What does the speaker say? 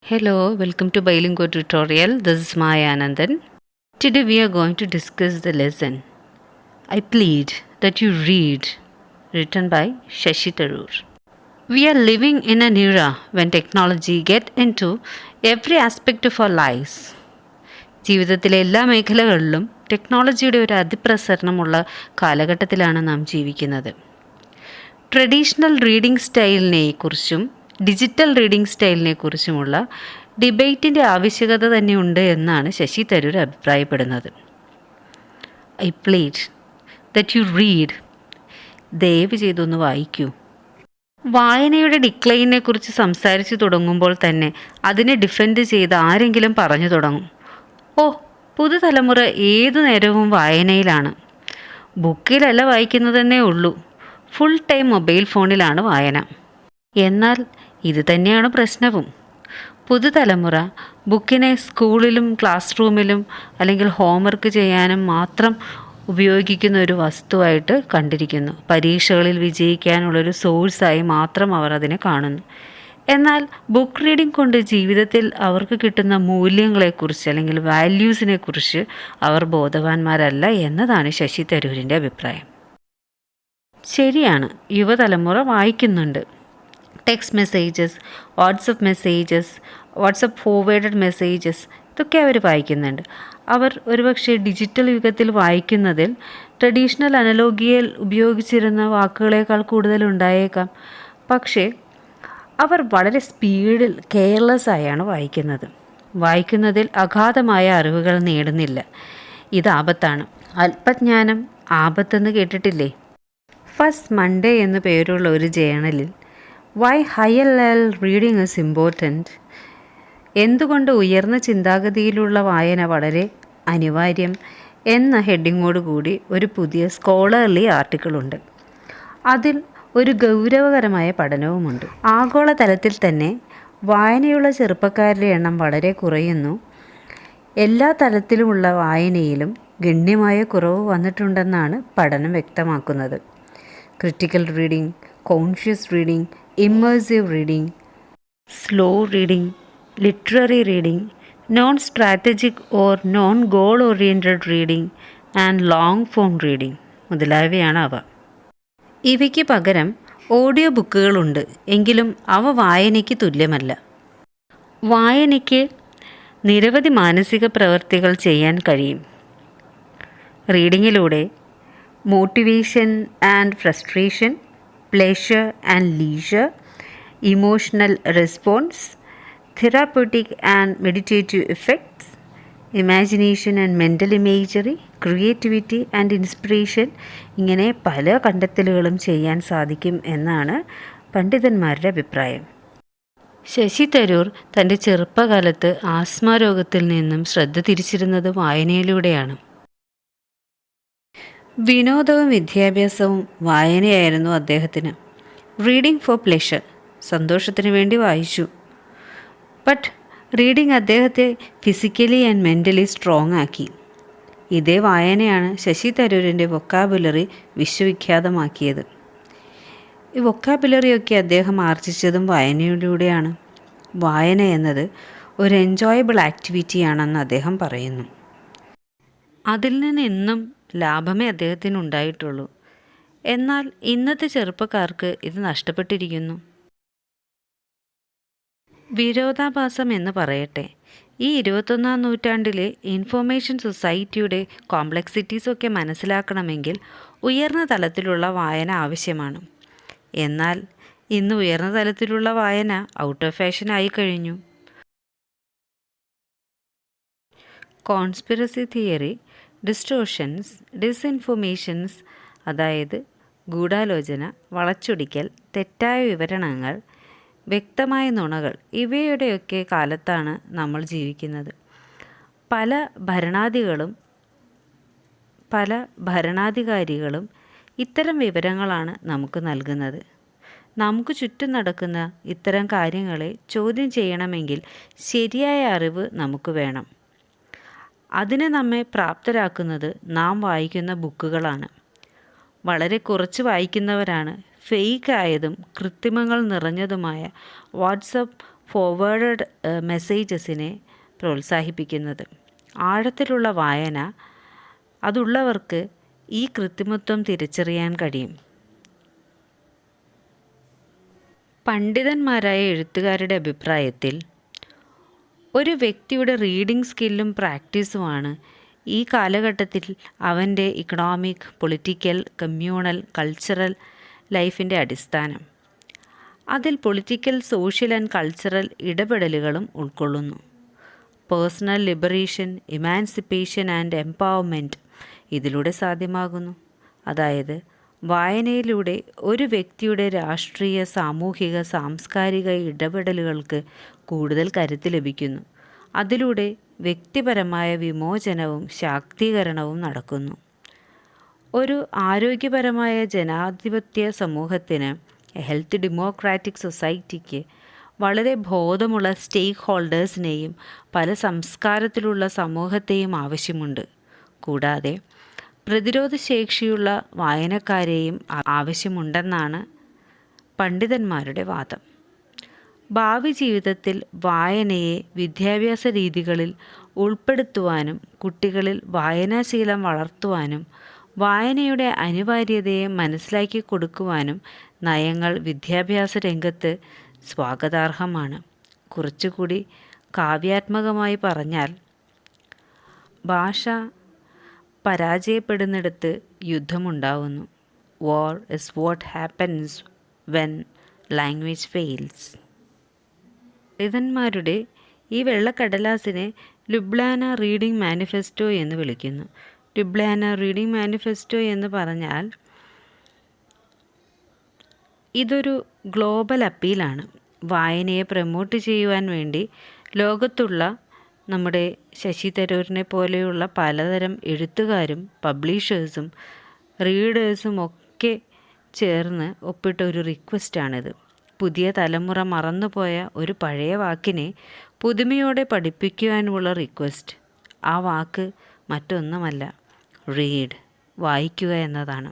Hello, welcome to Bilingual tutorial. This is Maya Anandan. Today we are going to discuss the lesson I Plead That You Read, written by Shashi Tharoor. We are living in an era when technology gets into every aspect of our lives. ജീവിതത്തിലെ എല്ലാ മേഖലകളിലും ടെക്നോളജിയുടെ ഒരു അതിപ്രസരണമുള്ള കാലഘട്ടത്തിലാണ് നാം ജീവിക്കുന്നത്. Traditional reading സ്റ്റൈലിനെക്കുറിച്ചും digital reading സ്റ്റൈലിനെക്കുറിച്ചുമുള്ള ഡിബേറ്റിൻ്റെ ആവശ്യകത തന്നെയുണ്ട് എന്നാണ് ശശി തരൂർ അഭിപ്രായപ്പെടുന്നത്. I plead that you read, ദയവ് ചെയ്തൊന്ന് വായിക്കൂ. വായനയുടെ ഡിക്ലൈനെ കുറിച്ച് സംസാരിച്ചു തുടങ്ങുമ്പോൾ തന്നെ അതിനെ ഡിഫെൻഡ് ചെയ്ത് ആരെങ്കിലും പറഞ്ഞു തുടങ്ങും, ഓ പുതുതലമുറ ഏതു നേരവും വായനയിലാണ്, ബുക്കിലല്ല വായിക്കുന്നതെന്നേ ഉള്ളൂ, ഫുൾ ടൈം മൊബൈൽ ഫോണിലാണ് വായന. എന്നാൽ ഇത് തന്നെയാണ് പ്രശ്നവും. പുതുതലമുറ ബുക്കിനെ സ്കൂളിലും ക്ലാസ് റൂമിലും അല്ലെങ്കിൽ ഹോംവർക്ക് ചെയ്യാനും മാത്രം ഉപയോഗിക്കുന്ന ഒരു വസ്തുവായിട്ട് കണ്ടിരിക്കുന്നു. പരീക്ഷകളിൽ വിജയിക്കാനുള്ളൊരു സോഴ്സായി മാത്രം അവർ അതിനെ കാണുന്നു. എന്നാൽ ബുക്ക് റീഡിംഗ് കൊണ്ട് ജീവിതത്തിൽ അവർക്ക് കിട്ടുന്ന മൂല്യങ്ങളെക്കുറിച്ച് അല്ലെങ്കിൽ വാല്യൂസിനെക്കുറിച്ച് അവർ ബോധവാന്മാരല്ല എന്നതാണ് ശശി തരൂരിൻ്റെ അഭിപ്രായം. ശരിയാണ്, യുവതലമുറ വായിക്കുന്നുണ്ട്. Text messages, WhatsApp forwarded messages ഇതൊക്കെ അവർ വായിക്കുന്നുണ്ട്. അവർ ഒരുപക്ഷെ ഡിജിറ്റൽ യുഗത്തിൽ വായിക്കുന്നതിൽ ട്രഡീഷണൽ അനലോഗിയയിൽ ഉപയോഗിച്ചിരുന്ന വാക്കുകളേക്കാൾ കൂടുതൽ ഉണ്ടായേക്കാം. പക്ഷേ അവർ വളരെ സ്പീഡിൽ കെയർലെസ് ആയാണ് വായിക്കുന്നത്. വായിക്കുന്നതിൽ അഗാധമായ അറിവുകൾ നേടുന്നില്ല. ഇത് ആപത്താണ്. അല്പജ്ഞാനം ആപത്തെന്ന് കേട്ടിട്ടില്ലേ? ഫസ്റ്റ് മൺഡേ എന്നു പേരുള്ള ഒരു ജേണലിൽ why higher level reading is important, എന്തുകൊണ്ട് ഉയർന്ന ചിന്താഗതിയിലുള്ള വായന വളരെ അനിവാര്യം എന്ന ഹെഡിങ്ങോട് കൂടി ഒരു പുതിയ സ്കോളർലി ആർട്ടിക്കിളുണ്ട്. അതിൽ ഒരു ഗൗരവകരമായ പഠനവുമുണ്ട്. ആഗോളതലത്തിൽ തന്നെ വായനയുള്ള ചെറുപ്പക്കാരുടെ എണ്ണം വളരെ കുറയുന്നു. എല്ലാ തലത്തിലുമുള്ള വായനയിലും ഗണ്യമായ കുറവ് വന്നിട്ടുണ്ടെന്നാണ് പഠനം വ്യക്തമാക്കുന്നത്. Critical reading, conscious reading, immersive reading, slow reading, literary reading, non strategic or non goal oriented reading and long form reading മുതലായവയാണ് അവ. ഇവയ്ക്ക് പകരം ഓഡിയോ ബുക്കുകളുണ്ട്, എങ്കിലും അവ വായനയ്ക്ക് തുല്യമല്ല. വായനയ്ക്ക് നിരവധി മാനസിക പ്രവൃത്തികൾ ചെയ്യാൻ കഴിയും. റീഡിങ്ങിലൂടെ motivation and frustration, pleasure and leisure, emotional response, therapeutic and meditative effects, imagination and mental imagery, creativity and inspiration ഇങ്ങനെ പല കണ്ടെത്തലുകളും ചെയ്യാൻ സാധിക്കും എന്നാണ് പണ്ഡിതന്മാരുടെ അഭിപ്രായം. ശശി തരൂർ തൻ്റെ ചെറുപ്പകാലത്ത് ആസ്മ രോഗത്തിൽ നിന്നും ശ്രദ്ധ തിരിച്ചിരുന്നത് വായനയിലൂടെയാണ്. വിനോദവും വിദ്യാഭ്യാസവും വായനയായിരുന്നു അദ്ദേഹത്തിന്. റീഡിംഗ് ഫോർ പ്ലെഷർ, സന്തോഷത്തിന് വേണ്ടി വായിച്ചു. ബട്ട് റീഡിംഗ് അദ്ദേഹത്തെ ഫിസിക്കലി ആൻഡ് മെൻ്റലി സ്ട്രോങ് ആക്കി. ഇതേ വായനയാണ് ശശി തരൂരിൻ്റെ വൊക്കാബുലറി വിശ്വവിഖ്യാതമാക്കിയത്. ഈ വൊക്കാബുലറിയൊക്കെ അദ്ദേഹം ആർജിച്ചതും വായനയിലൂടെയാണ്. വായന എന്നത് ഒരു എൻജോയബിൾ ആക്ടിവിറ്റിയാണെന്ന് അദ്ദേഹം പറയുന്നു. അതിൽ നിന്ന് എന്നും ലാഭമേ അദ്ദേഹത്തിന് ഉണ്ടായിട്ടുള്ളൂ. എന്നാൽ ഇന്നത്തെ ചെറുപ്പക്കാർക്ക് ഇത് നഷ്ടപ്പെട്ടിരിക്കുന്നു. വിരോധാഭാസം എന്ന് പറയട്ടെ. ഈ 21-ാം നൂറ്റാണ്ടിലെ ഇൻഫോർമേഷൻ സൊസൈറ്റിയുടെ കോംപ്ലക്സിറ്റീസൊക്കെ മനസ്സിലാക്കണമെങ്കിൽ ഉയർന്ന തലത്തിലുള്ള വായന ആവശ്യമാണ്. എന്നാൽ ഇന്ന് ഉയർന്ന തലത്തിലുള്ള വായന ഔട്ട് ഓഫ് ഫാഷൻ ആയി കഴിഞ്ഞു. കോൺസ്പിറസി തിയറി, ഡിസ്റ്റോർഷൻസ്, ഡിസ്ഇൻഫോർമേഷൻസ്, അതായത് ഗൂഢാലോചന, വളച്ചൊടിക്കൽ, തെറ്റായ വിവരണങ്ങൾ, വ്യക്തമായ നുണകൾ, ഇവയുടെയൊക്കെ കാലത്താണ് നമ്മൾ ജീവിക്കുന്നത്. പല ഭരണാധികാരികളും ഇത്തരം വിവരങ്ങളാണ് നമുക്ക് നൽകുന്നത്. നമുക്ക് ചുറ്റും നടക്കുന്ന ഇത്തരം കാര്യങ്ങളെ ചോദ്യം ചെയ്യണമെങ്കിൽ ശരിയായ അറിവ് നമുക്ക് വേണം. അതിന് നമ്മെ പ്രാപ്തരാക്കുന്നത് നാം വായിക്കുന്ന ബുക്കുകളാണ്. വളരെ കുറച്ച് വായിക്കുന്നവരാണ് ഫേക്ക് ആയതും കൃത്രിമങ്ങൾ നിറഞ്ഞതുമായ വാട്സപ്പ് ഫോർവേഡഡ് മെസ്സേജസിനെ പ്രോത്സാഹിപ്പിക്കുന്നത്. ആഴത്തിലുള്ള വായന അതുള്ളവർക്ക് ഈ കൃത്രിമത്വം തിരിച്ചറിയാൻ കഴിയും. പണ്ഡിതന്മാരായ എഴുത്തുകാരുടെ അഭിപ്രായത്തിൽ ഒരു വ്യക്തിയുടെ റീഡിംഗ് സ്കില്ലും പ്രാക്ടീസുമാണ് ഈ കാലഘട്ടത്തിൽ അവൻ്റെ ഇക്കണോമിക്, പൊളിറ്റിക്കൽ, കമ്മ്യൂണൽ, കൾച്ചറൽ ലൈഫിൻ്റെ അടിസ്ഥാനം. അതിൽ പൊളിറ്റിക്കൽ, സോഷ്യൽ ആൻഡ് കൾച്ചറൽ ഇടപെടലുകളും ഉൾക്കൊള്ളുന്നു. Personal liberation, emancipation and empowerment ഇതിലൂടെ സാധ്യമാകുന്നു. അതായത് വായനയിലൂടെ ഒരു വ്യക്തിയുടെ രാഷ്ട്രീയ, സാമൂഹിക, സാംസ്കാരിക ഇടപെടലുകൾക്ക് കൂടുതൽ കരുത്ത് ലഭിക്കുന്നു. അതിലൂടെ വ്യക്തിപരമായ വിമോചനവും ശാക്തീകരണവും നടക്കുന്നു. ഒരു ആരോഗ്യപരമായ ജനാധിപത്യ സമൂഹത്തിന്, ഹെൽത്ത് ഡെമോക്രാറ്റിക് സൊസൈറ്റിക്ക് വളരെ ബോധമുള്ള സ്റ്റേക്ക് ഹോൾഡേഴ്സിനെയും പല സംസ്കാരത്തിലുള്ള സമൂഹത്തെയും ആവശ്യമുണ്ട്. കൂടാതെ പ്രതിരോധശേഷിയുള്ള വായനക്കാരെയും ആവശ്യമുണ്ടെന്നാണ് പണ്ഡിതന്മാരുടെ വാദം. ഭാവി ജീവിതത്തിൽ വായനയെ വിദ്യാഭ്യാസ രീതികളിൽ ഉൾപ്പെടുത്തുവാനും കുട്ടികളിൽ വായനാശീലം വളർത്തുവാനും വായനയുടെ അനിവാര്യതയെ മനസ്സിലാക്കി കൊടുക്കുവാനും നയങ്ങൾ വിദ്യാഭ്യാസ രംഗത്ത് സ്വാഗതാർഹമാണ്. കുറച്ചുകൂടി കാവ്യാത്മകമായി പറഞ്ഞാൽ, ഭാഷ പരാജയപ്പെടുന്നിടത്ത് യുദ്ധമുണ്ടാവുന്നു. War is what happens when language fails. പണ്ഡിതന്മാരുടെ ഈ വെള്ളക്കടലാസിനെ ലുബ്ലാന റീഡിംഗ് മാനിഫെസ്റ്റോ എന്ന് വിളിക്കുന്നു. ലുബ്ലാന റീഡിംഗ് മാനിഫെസ്റ്റോ എന്ന് പറഞ്ഞാൽ ഇതൊരു ഗ്ലോബൽ അപ്പീലാണ്. വായനയെ പ്രൊമോട്ട് ചെയ്യുവാൻ വേണ്ടി ലോകത്തുള്ള നമ്മുടെ ശശി തരൂരിനെ പോലെയുള്ള പലതരം എഴുത്തുകാരും പബ്ലിഷേഴ്സും റീഡേഴ്സും ഒക്കെ ചേർന്ന് ഒപ്പിട്ട ഒരു റിക്വസ്റ്റാണിത്. പുതിയ തലമുറ മറന്നുപോയ ഒരു പഴയ വാക്കിനെ പുതുമയോടെ പഠിപ്പിക്കുവാനുമുള്ള റിക്വസ്റ്റ്. ആ വാക്ക് മറ്റൊന്നുമല്ല, റീഡ്, വായിക്കുക എന്നതാണ്.